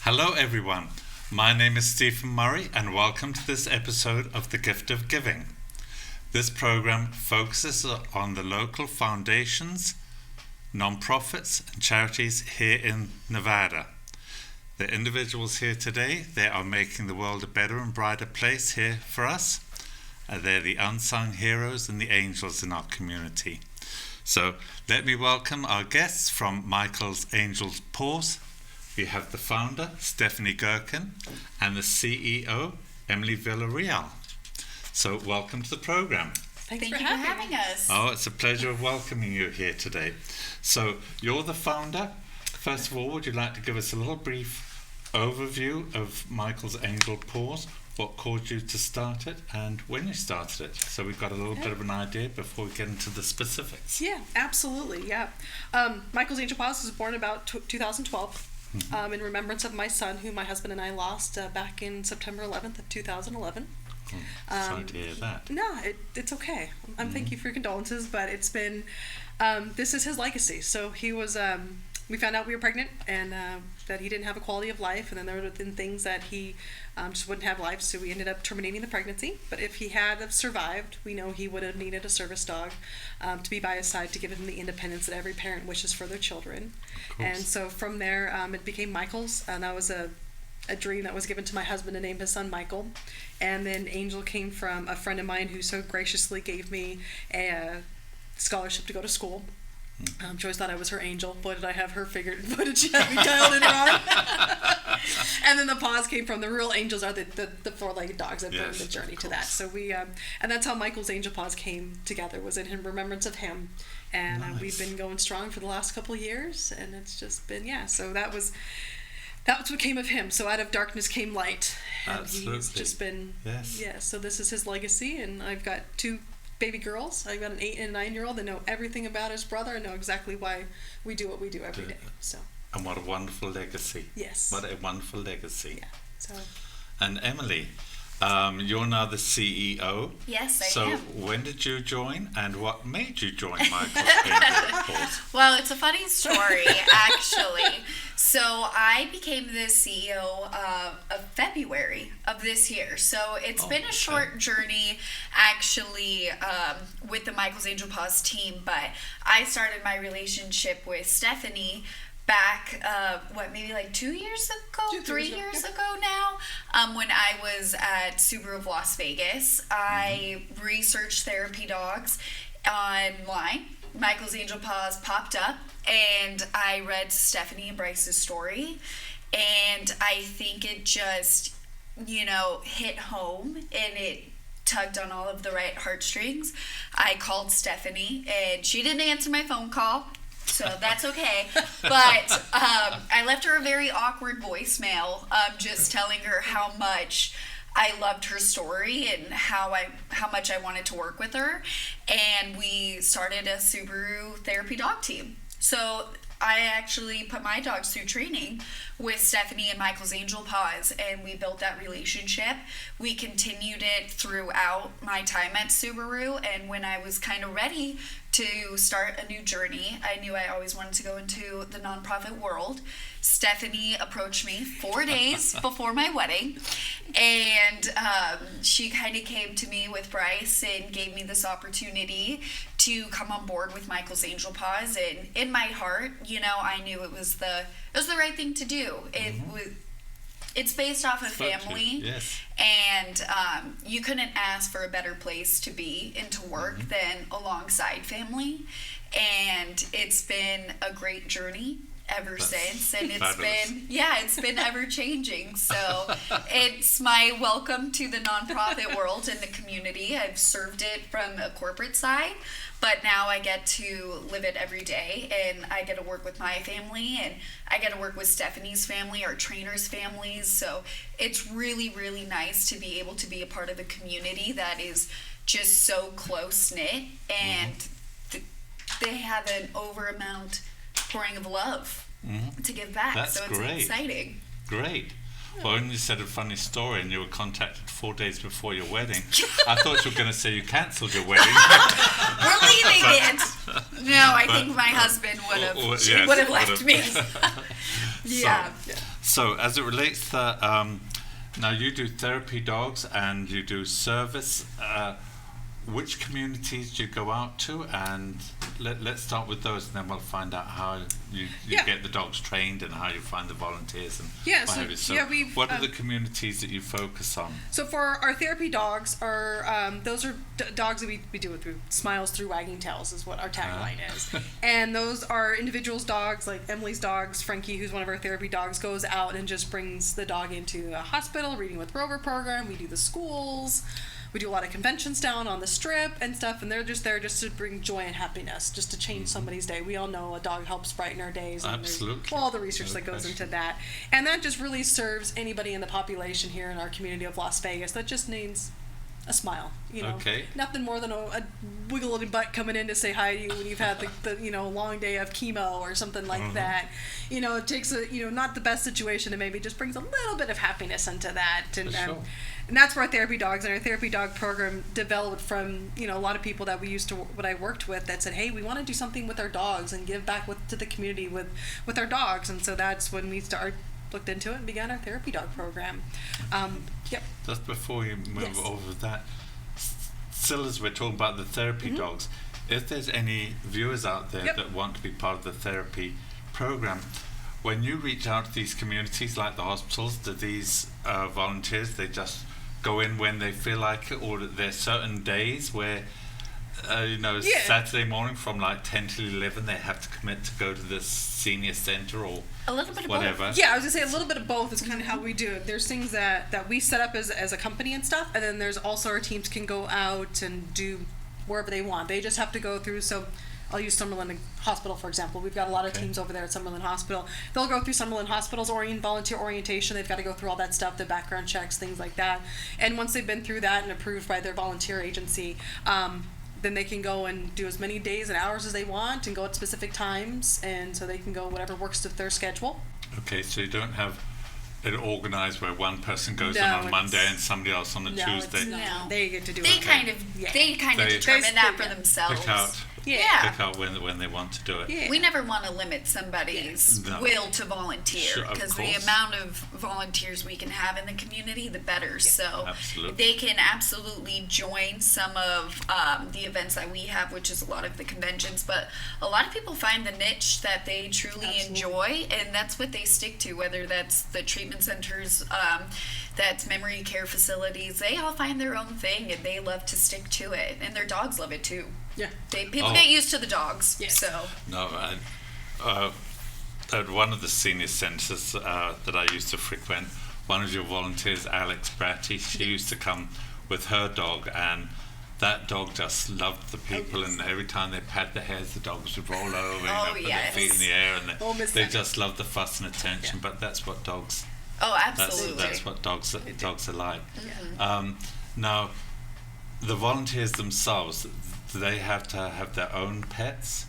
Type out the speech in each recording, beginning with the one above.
Hello everyone, my name is Stephen Murray and welcome to this episode of The Gift of Giving. This program focuses on the local foundations, non-profits and charities here in Nevada. The individuals here today, they are making the world a better and brighter place here for us. They're the unsung heroes and the angels in our community. So let me welcome our guests from Michael's Angels Paws. We have the founder, Stephanie Gherkin, and the CEO, Emily Villarreal. So welcome to the program. Thank you for having us. Oh, it's a pleasure of welcoming you here today. So you're the founder. First of all, would you like to give us a little brief overview of Michael's Angel Paws? What caused you to start it and when you started it? So we've got a little bit of an idea before we get into the specifics. Yeah, absolutely. Yeah. Michael's Angel Paws was born about 2012. In remembrance of my son, who my husband and I lost back in September 11th of 2011. Sorry to hear that. No, it's okay. Thank you for your condolences, but it's been, this is his legacy. So he was, we found out we were pregnant and that he didn't have a quality of life, and then there were things that he just wouldn't have life, so we ended up terminating the pregnancy. But if he had have survived, we know he would have needed a service dog to be by his side to give him the independence that every parent wishes for their children. And so from there, it became Michael's, and that was a dream that was given to my husband to name his son Michael. And then Angel came from a friend of mine who so graciously gave me a scholarship to go to school. She always thought I was her angel. Boy, did I have her figured. Boy, did she have me dialed in wrong. And then the paws came from the real angels are the four-legged dogs that bring the journey to that. So we, and that's how Michael's Angel Paws came together, was in remembrance of him. And we've been going strong for the last couple of years, and it's just been, so that was what came of him. So out of darkness came light. And Absolutely. He's just been, so this is his legacy, and I've got two baby girls. I've got an 8 and a 9-year-old that know everything about his brother and know exactly why we do what we do every day. So. And what a wonderful legacy. Yes. What a wonderful legacy. Yeah. So. And Emily, you're now the CEO. Yes, I am. So when did you join, and what made you join Michael's Angel Paws? Well, it's a funny story, actually. So I became the CEO of February of this year. So it's been a short journey, actually, with the Michael's Angel Paws team. But I started my relationship with Stephanie back, maybe like 2 years ago, 3 years ago now, when I was at Subaru of Las Vegas. I researched therapy dogs online. Michael's Angel Paws popped up, and I read Stephanie and Bryce's story, and I think it just, hit home, and it tugged on all of the right heartstrings. I called Stephanie, and she didn't answer my phone call, so that's okay. But I left her a very awkward voicemail, just telling her how much I loved her story and how much I wanted to work with her. And we started a Subaru therapy dog team. So I actually put my dogs through training with Stephanie and Michael's Angel Paws, and we built that relationship. We continued it throughout my time at Subaru, and when I was kind of ready to start a new journey, I knew I always wanted to go into the nonprofit world. Stephanie approached me 4 days before my wedding, and she kind of came to me with Bryce and gave me this opportunity to come on board with Michael's Angel Paws. And in my heart, I knew it was the right thing to do. It's based off of family, and you couldn't ask for a better place to be and to work than alongside family. And it's been a great journey ever since, and it's been ever changing. So it's my welcome to the nonprofit world and the community. I've served it from a corporate side, but now I get to live it every day, and I get to work with my family, and I get to work with Stephanie's family, our trainers' families. So it's really, really nice to be able to be a part of a community that is just so close-knit, and they have an pouring of love to give back. That's so it's great. Exciting. Great. Well, when you said a funny story and you were contacted 4 days before your wedding, I thought you were going to say you cancelled your wedding. We're leaving it. No, I think my husband would have left me. Yeah. So as it relates to now you do therapy dogs and you do service. Which communities do you go out to? And let's start with those, and then we'll find out how you get the dogs trained and how you find the volunteers and what have you. So what are the communities that you focus on? So for our therapy dogs, those are dogs that we do it through smiles through wagging tails is what our tagline is. And those are individuals' dogs, like Emily's dogs. Frankie, who's one of our therapy dogs, goes out and just brings the dog into a hospital, Reading with Rover program. We do the schools. We do a lot of conventions down on the strip and stuff, and they're just there just to bring joy and happiness, just to change somebody's day. We all know a dog helps brighten our days. And absolutely. All the research that goes into that. And that just really serves anybody in the population here in our community of Las Vegas that just needs a smile. Okay. Nothing more than a wiggling butt coming in to say hi to you when you've had the long day of chemo or something like that. It takes not the best situation, and maybe just brings a little bit of happiness into that. And sure. And that's where our therapy dogs and our therapy dog program developed from, a lot of people that what I worked with that said, hey, we want to do something with our dogs and give back to the community with our dogs. And so that's when we looked into it and began our therapy dog program. Yep. Just before you move over that, still as we're talking about the therapy dogs, if there's any viewers out there that want to be part of the therapy program, when you reach out to these communities like the hospitals, do these volunteers, they just go in when they feel like it, or there's certain days where Saturday morning from like 10 to 11 they have to commit to go to this senior center or a little bit of whatever? both. Yeah, I was gonna say a little bit of both is kind of how we do it. There's things that we set up as a company and stuff, and then there's also our teams can go out and do wherever they want. They just have to go through, so I'll use Summerlin Hospital, for example. We've got a lot of teams over there at Summerlin Hospital. They'll go through Summerlin Hospital's volunteer orientation. They've got to go through all that stuff, the background checks, things like that. And once they've been through that and approved by their volunteer agency, then they can go and do as many days and hours as they want and go at specific times. And so they can go whatever works with their schedule. Okay, so you don't have it organized where one person goes on Monday and somebody else on a Tuesday. No, they get to do they it. Kind of determine that for themselves. Pick out when they want to do it. Yeah. We never want to limit somebody's will to volunteer, because the amount of volunteers we can have in the community, the better. So they can absolutely join some of the events that we have, which is a lot of the conventions. But a lot of people find the niche that they truly enjoy, and that's what they stick to, whether that's the treatment centers, that's memory care facilities. They all find their own thing, and they love to stick to it. And their dogs love it too. Yeah. People get used to the dogs. Yes. So. No, at one of the senior centres that I used to frequent, one of your volunteers, Alex Bratty, she used to come with her dog, and that dog just loved the people, and every time they pat their heads, the dogs would roll over and put their feet in the air, and they just love the fuss and attention. But that's what dogs. Oh, absolutely. That's what dogs are like. Now, the volunteers themselves, do they have to have their own pets?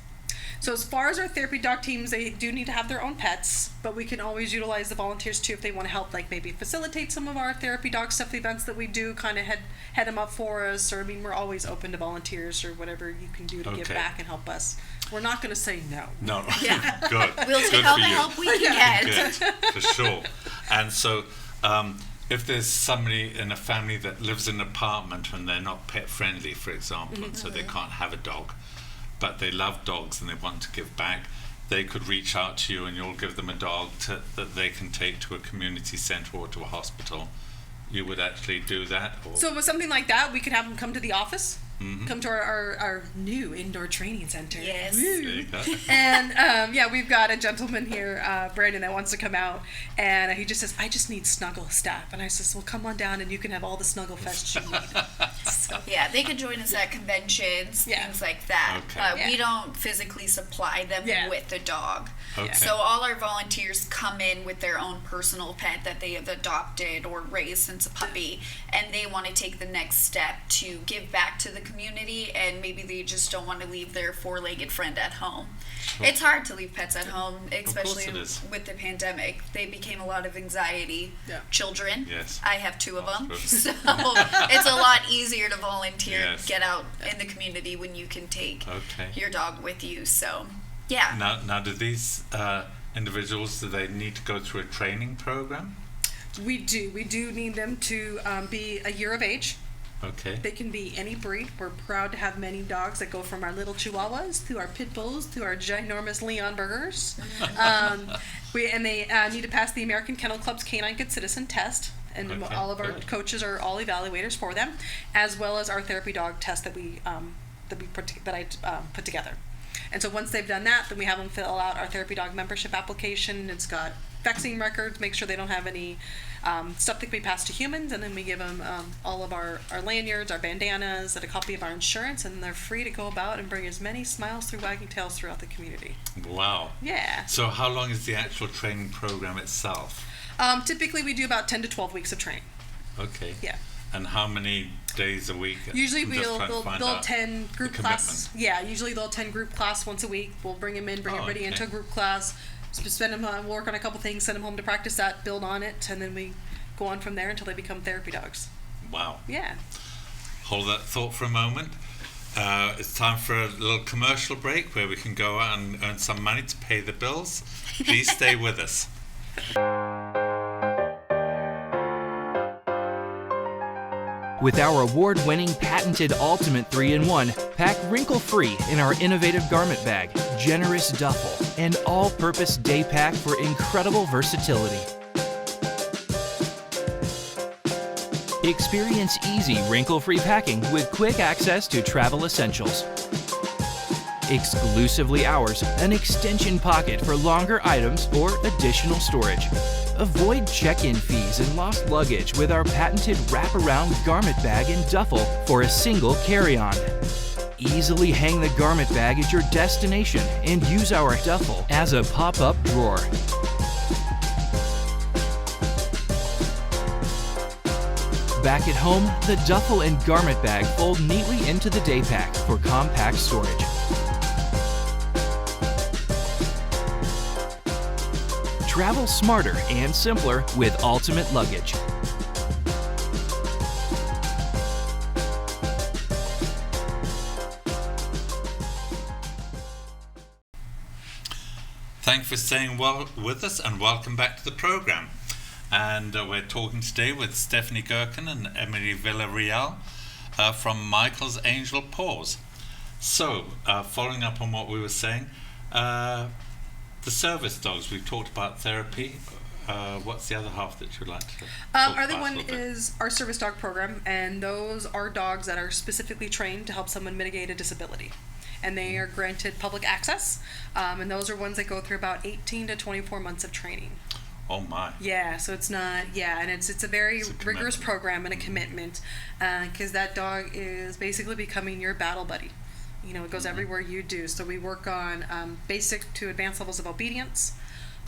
So as far as our therapy dog teams, they do need to have their own pets, but we can always utilize the volunteers too if they want to help, like maybe facilitate some of our therapy dog stuff events that we do, kind of head them up for us, or we're always open to volunteers or whatever you can do to give back and help us. We're not going to say no. No, good. We'll take all the help we can get. Good, for sure. And so, if there's somebody in a family that lives in an apartment and they're not pet friendly, for example, and so they can't have a dog, but they love dogs and they want to give back, they could reach out to you and you'll give them a dog that they can take to a community centre or to a hospital. You would actually do that? Or? So with something like that, we could have them come to the office. Come to our new indoor training center. Yes. There you go. And we've got a gentleman here, Brandon, that wants to come out, and he just says, I just need snuggle staff. And I says, well, come on down and you can have all the snuggle fest you need. So. Yeah, they can join us at conventions, things like that. Okay. We don't physically supply them with the dog. Okay. So all our volunteers come in with their own personal pet that they have adopted or raised since a puppy, and they want to take the next step to give back to the community, and maybe they just don't want to leave their four-legged friend at home. Sure. It's hard to leave pets at home, especially with the pandemic. They became a lot of anxiety children. Yes. I have two of them. So it's a lot easier to volunteer, get out in the community when you can take your dog with you. So, yeah. Now do these individuals, do they need to go through a training program? We do need them to be a year of age. Okay. They can be any breed. We're proud to have many dogs that go from our little Chihuahuas to our Pit Bulls to our ginormous Leon Burgers. They need to pass the American Kennel Club's Canine Good Citizen test, and Okay, all of our good. coaches are all evaluators for them, as well as our therapy dog test that I put together. And so once they've done that, then we have them fill out our therapy dog membership application. It's got vaccine records, make sure they don't have any stuff that can be passed to humans, and then we give them all of our lanyards, our bandanas, and a copy of our insurance, and they're free to go about and bring as many smiles through wagging tails throughout the community. Wow. Yeah. So how long is the actual training program itself? Typically we do about 10 to 12 weeks of training. Okay. Yeah. And how many days a week? Usually I'm just trying to find they'll out attend group the class. Yeah, usually they'll attend group class once a week. We'll bring everybody okay. into a group class, spend them work on a couple things, send them home to practice that, build on it, and then we go on from there until they become therapy dogs. Wow. Yeah. Hold that thought for a moment. It's time for a little commercial break where we can go out and earn some money to pay the bills. Please stay with us. With our award-winning patented Ultimate 3-in-1, pack wrinkle-free in our innovative garment bag, generous duffel, and all-purpose day pack for incredible versatility. Experience easy wrinkle-free packing with quick access to travel essentials. Exclusively ours, an extension pocket for longer items or additional storage. Avoid check-in fees and lost luggage with our patented wraparound garment bag and duffel for a single carry-on. Easily hang the garment bag at your destination and use our duffel as a pop-up drawer. Back at home, the duffel and garment bag fold neatly into the day pack for compact storage. Travel smarter and simpler with Ultimate Luggage. Thanks for staying with us and welcome back to the program. And we're talking today with Stephanie Gherkin and Emily Villarreal from Michael's Angel Paws. So, following up on what we were saying, the service dogs, we've talked about therapy. What's the other half that you'd like to talk Our other about one a little bit? is our service dog program, and those are dogs that are specifically trained to help someone mitigate a disability. And they are granted public access, and those are ones that go through about 18 to 24 months of training. Oh my. Yeah, so it's not, and it's a very It's a rigorous commitment. program and a commitment, because that dog is basically becoming your battle buddy. You know, it goes everywhere you do. So we work on basic to advanced levels of obedience,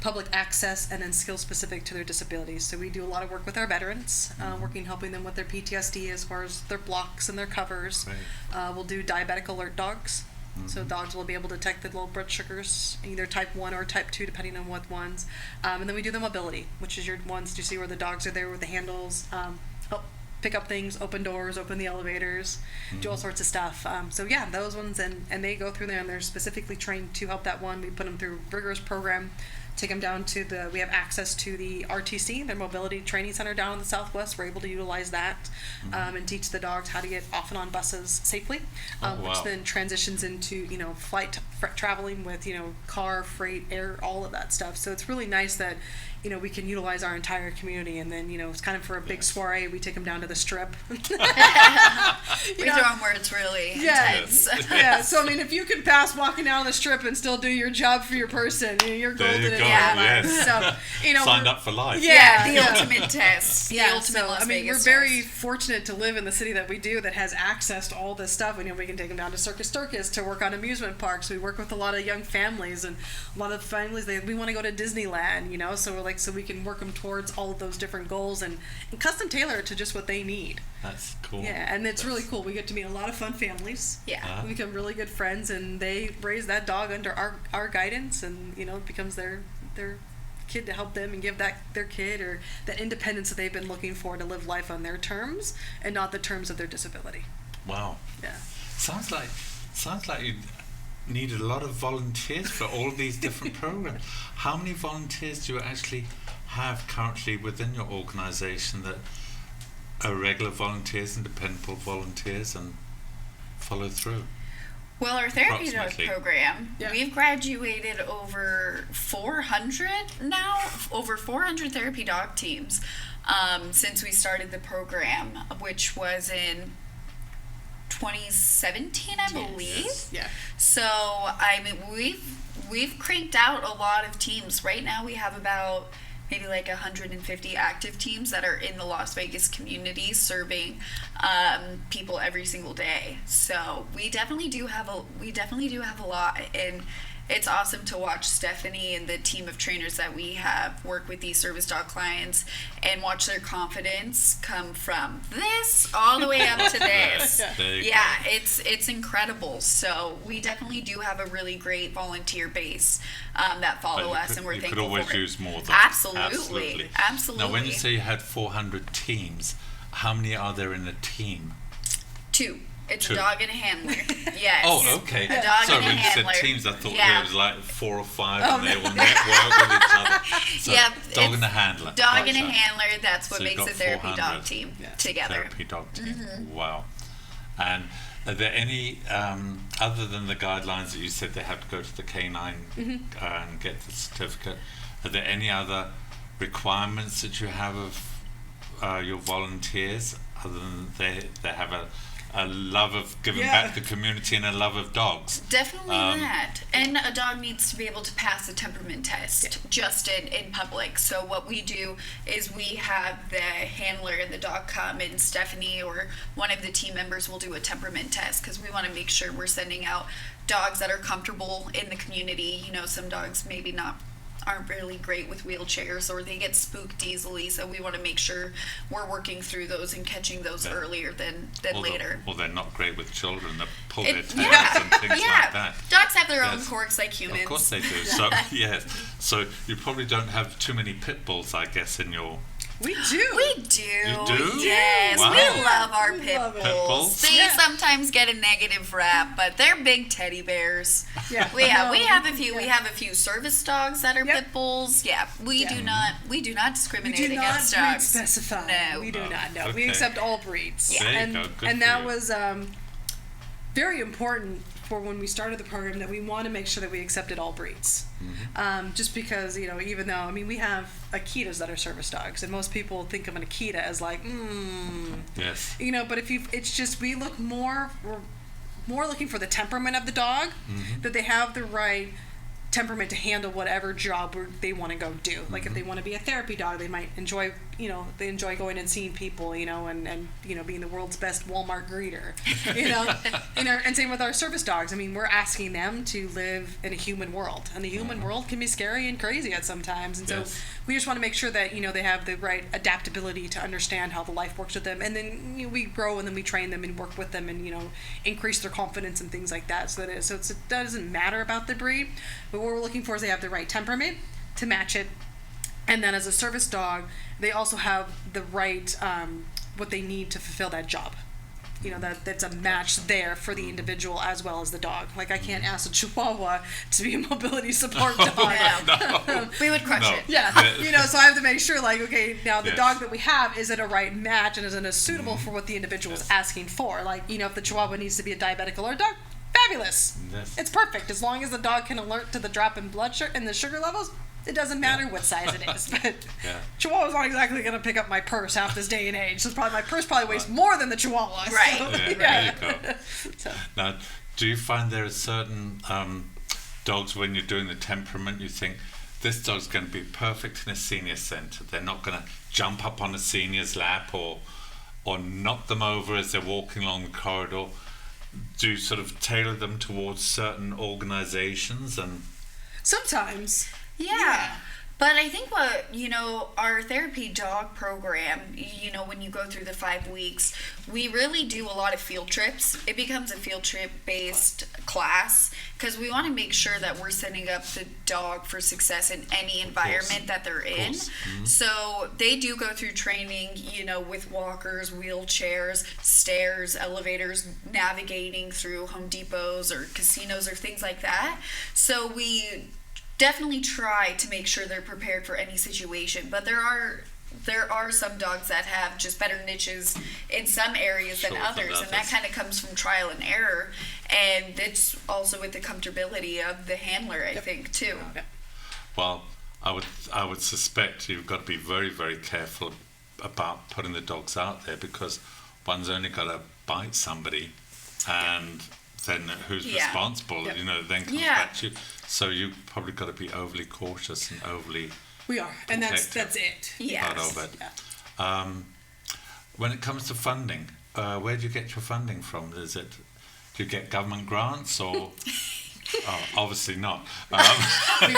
public access, and then skills specific to their disabilities. So we do a lot of work with our veterans, helping them with their PTSD as far as their blocks and their covers. Right. We'll do diabetic alert dogs. So dogs will be able to detect the low blood sugars, either type 1 or type 2, depending on what ones. And then we do the mobility, which is your ones to see where the dogs are there with the handles, help pick up things, open doors, open the elevators, do all sorts of stuff. Those ones, and they go through there, and they're specifically trained to help that one. We put them through a rigorous program, take them down to we have access to the RTC, their mobility training center down in the Southwest. We're able to utilize that and teach the dogs how to get off and on buses safely, which then transitions into, flight traveling with, car, freight, air, all of that stuff. So it's really nice that, we can utilize our entire community, and then, it's kind of for a big soiree, we take them down to the Strip. We throw them where it's really intense. Yeah, so if you can pass walking down the Strip and still do your job for your person, you're golden. There you go, Yes. So, signed up for life. The ultimate test. The ultimate so, Las Vegas we're very test. fortunate to live in the city that we do, that has access to all this stuff. We can take them down to Circus to work on amusement parks. We work with a lot of young families, and a lot of families, we want to go to Disneyland, so we're like, so we can work them towards all of those different goals and custom tailor it to just what they need. That's cool. Yeah, and it's really cool. We get to meet a lot of fun families. Yeah. We become really good friends, and they raise that dog under our guidance, and it becomes their kid to help them and give their kid or that independence that they've been looking for to live life on their terms and not the terms of their disability. Wow. Yeah. Sounds like needed a lot of volunteers for all these different programs. How many volunteers do you actually have currently within your organization that are regular volunteers and dependable volunteers and follow through? Well, our therapy dog program, we've graduated over 400 now, over 400 therapy dog teams since we started the program, which was in 2017, I believe. Yes. Yeah. So, I mean, we've cranked out a lot of teams. Right now we have about maybe like 150 active teams that are in the Las Vegas community serving people every single day. So we definitely do have a lot, and it's awesome to watch Stephanie and the team of trainers that we have work with these service dog clients and watch their confidence come from this all the way up to this. Yeah, it's incredible. So we definitely do have a really great volunteer base that follow us, and we're thankful for it. You could always use more though. Absolutely. Now, when you say you had 400 teams, how many are there in a team? 2. It's a dog and a handler. Yes. Oh, okay. A dog so and a when handler. You said teams, I thought there was like 4 or 5 and they all network with each other. So dog and a handler. Dog and a handler, that's what makes a therapy 400 dog team together. Therapy dog team. Wow. And are there any, other than the guidelines that you said they have to go to the canine and get the certificate, are there any other requirements that you have of your volunteers other than they have a love of giving back to the community and a love of dogs? Definitely that. And a dog needs to be able to pass the temperament test just in public. So what we do is we have the handler and the dog come, and Stephanie or one of the team members will do a temperament test, because we want to make sure we're sending out dogs that are comfortable in the community. You know, some dogs maybe aren't really great with wheelchairs, or they get spooked easily, so we want to make sure we're working through those and catching those earlier than later. Well, they're not great with children that pull their tails and things like that. Dogs have their own quirks like humans. Of course they do. So so you probably don't have too many pit bulls, I guess, in your... We do. You do? Yes, wow. we love our pit bulls. They sometimes get a negative rap, but they're big teddy bears. Yeah. We have a few. We have a few service dogs that are pit bulls. Yeah. We do not discriminate against dogs. We do not breed specify. No. We do not. No. Okay. We accept all breeds. Yeah. There you go. Good and that was very important for when we started the program, that we want to make sure that we accepted all breeds. Just because, you know, even though, I mean, we have Akitas that are service dogs, and most people think of an Akita as like, yes, you know, but it's just, we're more looking for the temperament of the dog, that they have the right temperament to handle whatever job they want to go do. Like if they want to be a therapy dog, they might enjoy, you know, they enjoy going and seeing people, you know, and you know, being the world's best Walmart greeter, you know, and same with our service dogs. I mean, we're asking them to live in a human world, and the human world can be scary and crazy at sometimes, and so we just want to make sure that, you know, they have the right adaptability to understand how the life works with them, and then, you know, we grow and then we train them and work with them and, you know, increase their confidence and things like that. So that it doesn't matter about the breed, but what we're looking for is they have the right temperament to match it, and then as a service dog, they also have the right what they need to fulfill that job. You know, that's a match there for the individual as well as the dog. Like, I can't ask a Chihuahua to be a mobility support dog. No. We would crush it. Yeah, you know, so I have to make sure, like, okay, now the dog that we have, is it a right match, and is it suitable for what the individual is asking for? Like, you know, if the Chihuahua needs to be a diabetic alert dog, fabulous. It's perfect. As long as the dog can alert to the drop in blood sugar and the sugar levels, it doesn't matter what size it is. But Chihuahua's not exactly going to pick up my purse half this day and age. So my purse probably weighs more than the Chihuahua. Right. So, there you go. Now, do you find there are certain dogs, when you're doing the temperament, you think this dog's going to be perfect in a senior centre? They're not going to jump up on a senior's lap or knock them over as they're walking along the corridor. Do you sort of tailor them towards certain organizations? And sometimes. Yeah. But I think what, our therapy dog program, when you go through the 5 weeks, we really do a lot of field trips. It becomes a field trip based class because we want to make sure that we're setting up the dog for success in any environment that they're in. Mm-hmm. So they do go through training, with walkers, wheelchairs, stairs, elevators, navigating through Home Depots or casinos or things like that. So we definitely try to make sure they're prepared for any situation, but there are some dogs that have just better niches in some areas than others, and that kind of comes from trial and error, and it's also with the comfortability of the handler, I think, too. Well, I would suspect you've got to be very, very careful about putting the dogs out there, because one's only got to bite somebody, and then who's responsible, then comes back to you. So you've probably got to be overly cautious and overly We are, and that's it. Yes. Part of it. Yeah. When it comes to funding, where do you get your funding from? Do you get government grants or? Obviously not. We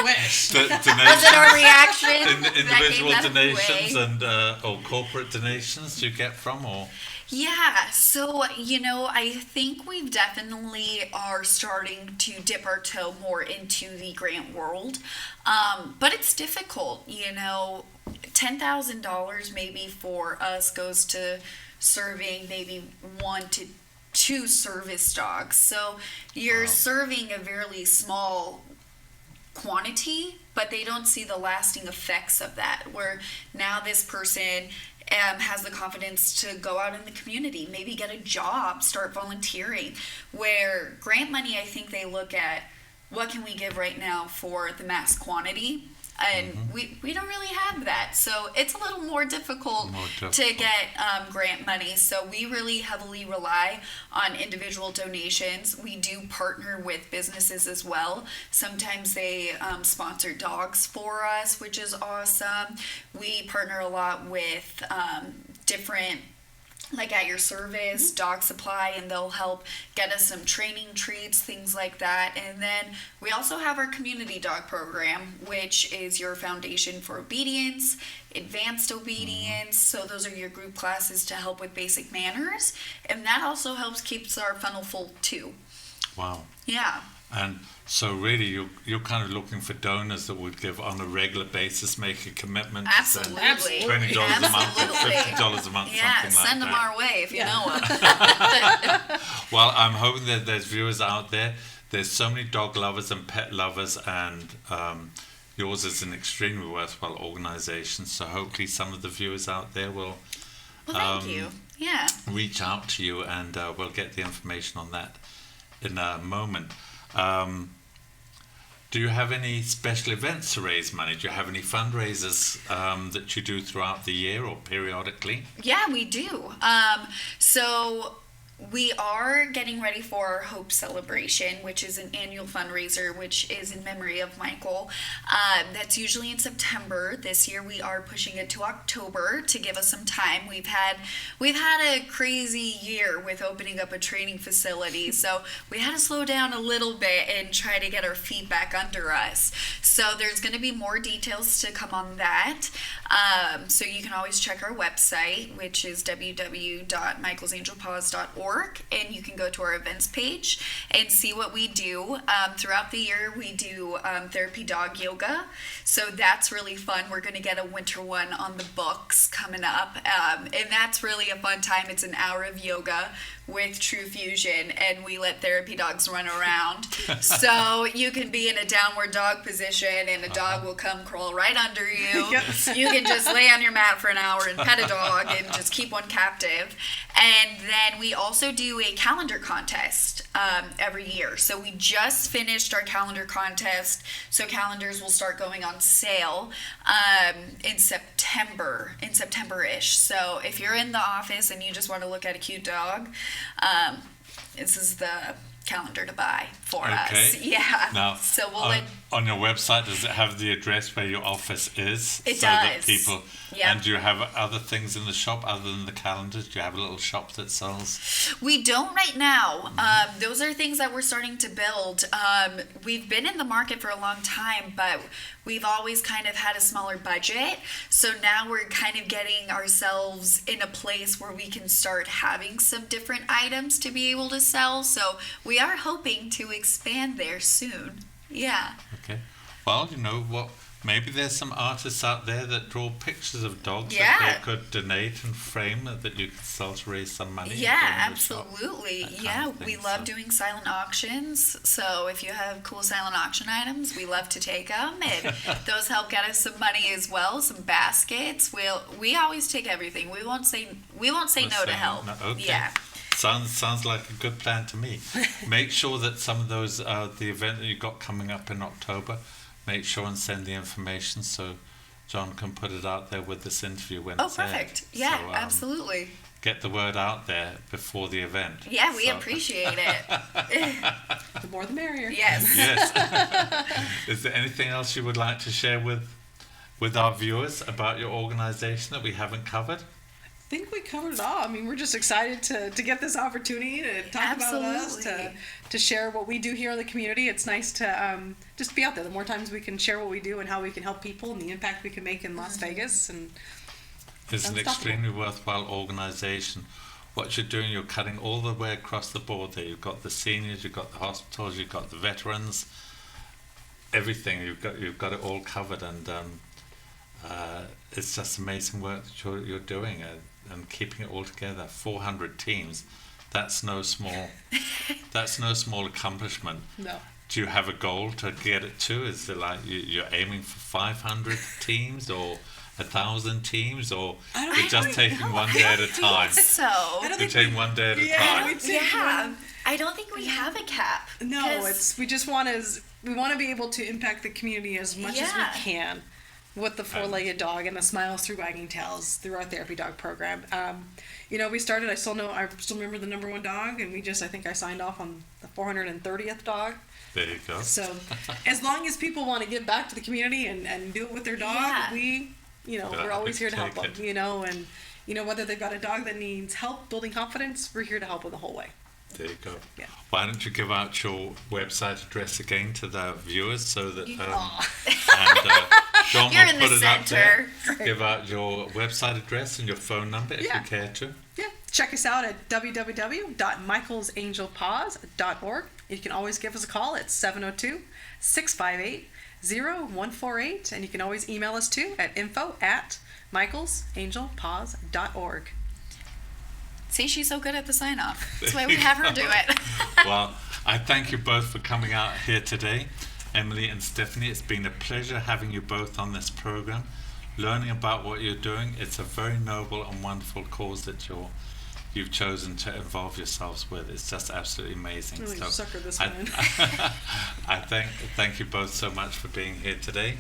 wish. Was it our reaction? Individual donations and or corporate donations do you get from, or? Yeah, so, I think we definitely are starting to dip our toe more into the grant world, but it's difficult, $10,000 maybe for us goes to serving maybe 1 to 2 service dogs, so you're serving a very small quantity, but they don't see the lasting effects of that, where now this person has the confidence to go out in the community, maybe get a job, start volunteering, where grant money, I think they look at what can we give right now for the mass quantity, and we don't really have that, so it's a little more difficult to get grant money. So we really heavily rely on individual donations. We do partner with businesses as well. Sometimes they sponsor dogs for us, which is awesome. We partner a lot with different, like At Your Service, Dog Supply, and they'll help get us some training treats, things like that. And then we also have our community dog program, which is your foundation for obedience, advanced obedience. So those are your group classes to help with basic manners. And that also helps keeps our funnel full too. Wow. Yeah. And so really you're kind of looking for donors that would give on a regular basis, make a commitment to send Absolutely. $20 a month or $50 a month, yeah, something like send them that. our way if you know them. Well, I'm hoping that there's viewers out there. There's so many dog lovers and pet lovers, and yours is an extremely worthwhile organization, so hopefully some of the viewers out there will thank you. Yeah. reach out to you, and we'll get the information on that in a moment. Do you have any special events to raise money? Do you have any fundraisers that you do throughout the year or periodically? Yeah, we do. So we are getting ready for our Hope Celebration, which is an annual fundraiser, which is in memory of Michael. That's usually in September. This year we are pushing it to October to give us some time. We've had a crazy year with opening up a training facility, so we had to slow down a little bit and try to get our feet back under us. So there's going to be more details to come on that. So you can always check our website, which is www.michaelsangelpaws.org. And you can go to our events page and see what we do. Throughout the year, we do therapy dog yoga. So that's really fun. We're going to get a winter one on the books coming up. And that's really a fun time. It's an hour of yoga with True Fusion, and we let therapy dogs run around. So you can be in a downward dog position, and a dog will come crawl right under you. Yes. You can just lay on your mat for an hour and pet a dog and just keep one captive. And then we also do a calendar contest every year. So we just finished our calendar contest. So calendars will start going on sale in September-ish. So if you're in the office and you just want to look at a cute dog, this is the calendar to buy for us. Yeah. Now, so we'll on your website, does it have the address where your office is? It so does. That people. Yep. And do you have other things in the shop other than the calendars? Do you have a little shop that sells? We don't right now. Those are things that we're starting to build. We've been in the market for a long time, but we've always kind of had a smaller budget. So now we're kind of getting ourselves in a place where we can start having some different items to be able to sell. So we are hoping to expand there soon. Yeah. Okay. Well, you know what? Maybe there's some artists out there that draw pictures of dogs Yeah. that they could donate and frame that you could sell to raise some money. Yeah, in the shop, absolutely. that kind Yeah, of thing. we love So- doing silent auctions. So if you have cool silent auction items, we love to take them, and those help get us some money as well. Some baskets. We always take everything. We won't say no to help. No, okay. Yeah. Sounds like a good plan to me. Make sure that some of those the event that you got coming up in October. Make sure and send the information so John can put it out there with this interview when it's aired. Perfect. Yeah, So, absolutely. Get the word out there before the event. Yeah, we So- appreciate it. The more the merrier. Yes. Yes. Is there anything else you would like to share with our viewers about your organization that we haven't covered? I think we covered it all. I mean, we're just excited to get this opportunity to talk about us, Absolutely. to share what we do here in the community. It's nice to just be out there. The more times we can share what we do and how we can help people and the impact we can make in Las Vegas. And It's an Unstoppable. extremely worthwhile organization. What you're doing, you're cutting all the way across the board there. You've got the seniors, you've got the hospitals, you've got the veterans, everything. You've got it all covered, and it's just amazing work that you're doing and keeping it all together. 400 teams. That's no small accomplishment. no. Do you have a goal to get it to? Is it like you're aiming for 500 teams or 1,000 teams, or I don't you're just really taking know. one day at a time? So. I don't You're think taking one day at a yeah, time. we take Yeah. one- I don't think we have a cap. No, 'cause- we just want to be able to impact the community as much as Yeah. we can with the four-legged dog and the Smiles Through Wagging Tails through our therapy dog program. We started. I still remember the number one dog, and I think I signed off on the 430th dog. There you go. So, as long as people want to give back to the community and do it with their dog, Yeah. we're always here to help them. Take And whether they've got a dog that needs help building confidence, we're here to help them the whole way. There you go. Yeah. Why don't you give out your website address again to the viewers so that John You're will in put the it up there. center. Give out your website address and your phone number if Yeah. you care to. Yeah, check us out at www.michaelsangelpaws.org. You can always give us a call at 702-658-0148, and you can always email us too at info@michaelsangelpaws.org. See, she's so good at the sign off. That's why we have her do it. Well, I thank you both for coming out here today. Emily and Stephanie, it's been a pleasure having you both on this program, learning about what you're doing. It's a very noble and wonderful cause that you've chosen to involve yourselves with. It's just absolutely amazing. Really sucker this I, one. I thank you both so much for being here today.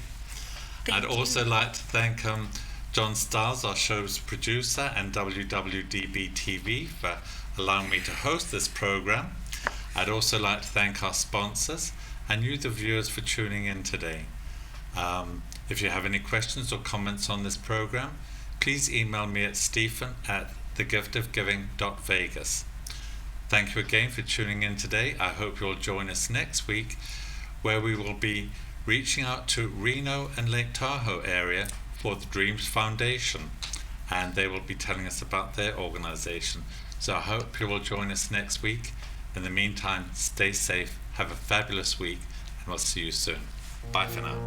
Thank I'd you. also like to thank John Stiles, our show's producer, and WWDBTV for allowing me to host this program. I'd also like to thank our sponsors and you, the viewers, for tuning in today. If you have any questions or comments on this program, please email me at stephen@thegiftofgiving.vegas. Thank you again for tuning in today. I hope you'll join us next week, where we will be reaching out to Reno and Lake Tahoe area for the Dreams Foundation, and they will be telling us about their organization. So I hope you will join us next week. In the meantime, stay safe, have a fabulous week, and we'll see you soon. Bye for now.